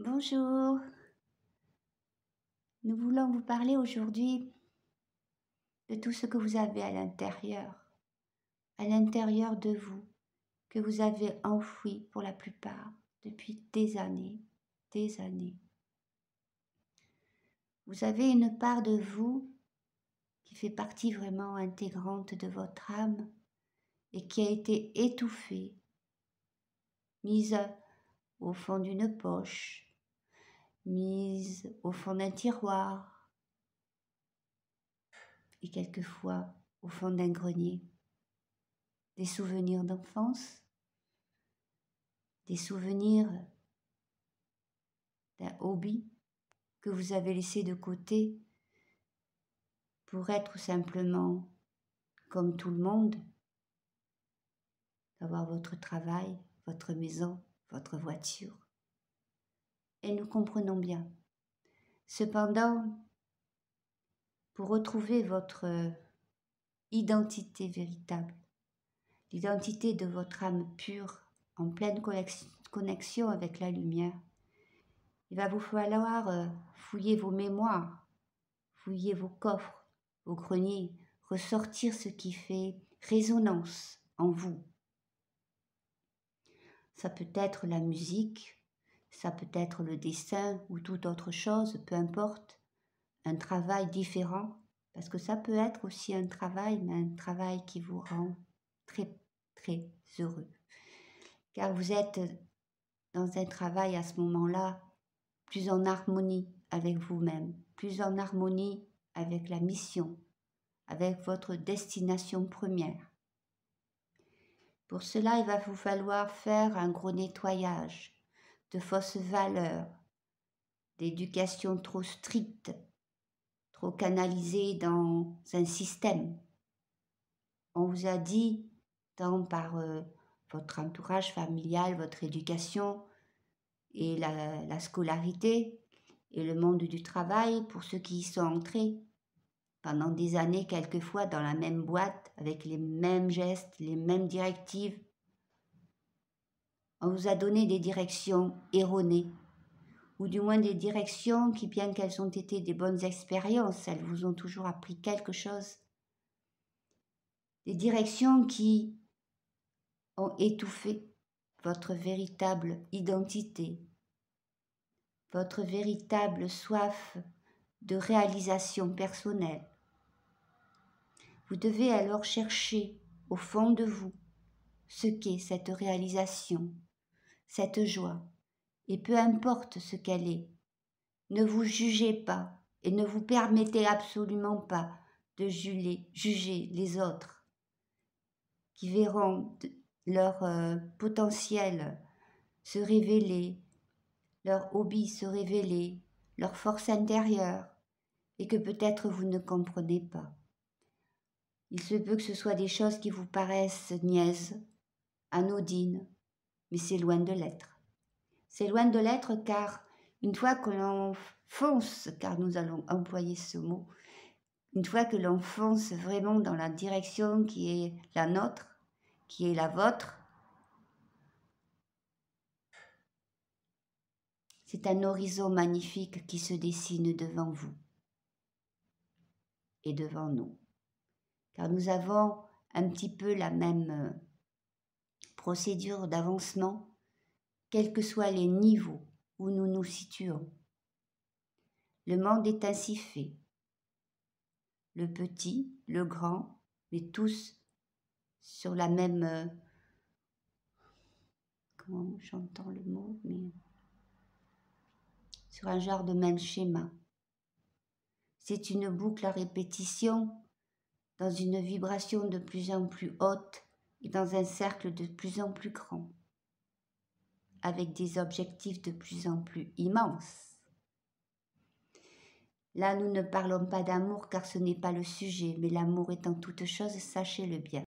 Bonjour, nous voulons vous parler aujourd'hui de tout ce que vous avez à l'intérieur de vous, que vous avez enfoui pour la plupart depuis des années. Vous avez une part de vous qui fait partie vraiment intégrante de votre âme et qui a été étouffée, mise au fond d'une poche, mise au fond d'un tiroir et quelquefois au fond d'un grenier. Des souvenirs d'enfance, des souvenirs d'un hobby que vous avez laissé de côté pour être simplement comme tout le monde, d'avoir votre travail, votre maison, votre voiture. Et nous comprenons bien. Cependant, pour retrouver votre identité véritable, l'identité de votre âme pure, en pleine connexion avec la lumière, il va vous falloir fouiller vos mémoires, fouiller vos coffres, vos greniers, ressortir ce qui fait résonance en vous. Ça peut être la musique, ça peut être le dessin ou toute autre chose, peu importe, un travail différent, parce que ça peut être aussi un travail, mais un travail qui vous rend très, très heureux. Car vous êtes dans un travail à ce moment-là plus en harmonie avec vous-même, plus en harmonie avec la mission, avec votre destination première. Pour cela, il va vous falloir faire un gros nettoyage de fausses valeurs, d'éducation trop stricte, trop canalisée dans un système. On vous a dit, tant par votre entourage familial, votre éducation et la scolarité et le monde du travail, pour ceux qui y sont entrés, pendant des années, quelquefois dans la même boîte, avec les mêmes gestes, les mêmes directives. On vous a donné des directions erronées, ou du moins des directions qui, bien qu'elles ont été des bonnes expériences, elles vous ont toujours appris quelque chose. Des directions qui ont étouffé votre véritable identité, votre véritable soif de réalisation personnelle. Vous devez alors chercher au fond de vous ce qu'est cette réalisation, cette joie, et peu importe ce qu'elle est, ne vous jugez pas et ne vous permettez absolument pas de juger les autres qui verront leur potentiel se révéler, leur hobby se révéler, leur force intérieure, et que peut-être vous ne comprenez pas. Il se peut que ce soit des choses qui vous paraissent niaises, anodines, mais c'est loin de l'être. C'est loin de l'être car une fois que l'on fonce, car nous allons employer ce mot, une fois que l'on fonce vraiment dans la direction qui est la nôtre, qui est la vôtre, c'est un horizon magnifique qui se dessine devant vous et devant nous. Car nous avons un petit peu la même procédure d'avancement, quels que soient les niveaux où nous nous situons. Le monde est ainsi fait. Le petit, le grand, mais tous sur la même... comment j'entends le mot, mais... sur un genre de même schéma. C'est une boucle à répétition dans une vibration de plus en plus haute et dans un cercle de plus en plus grand, avec des objectifs de plus en plus immenses. Là, nous ne parlons pas d'amour car ce n'est pas le sujet, mais l'amour est en toute chose, sachez-le bien.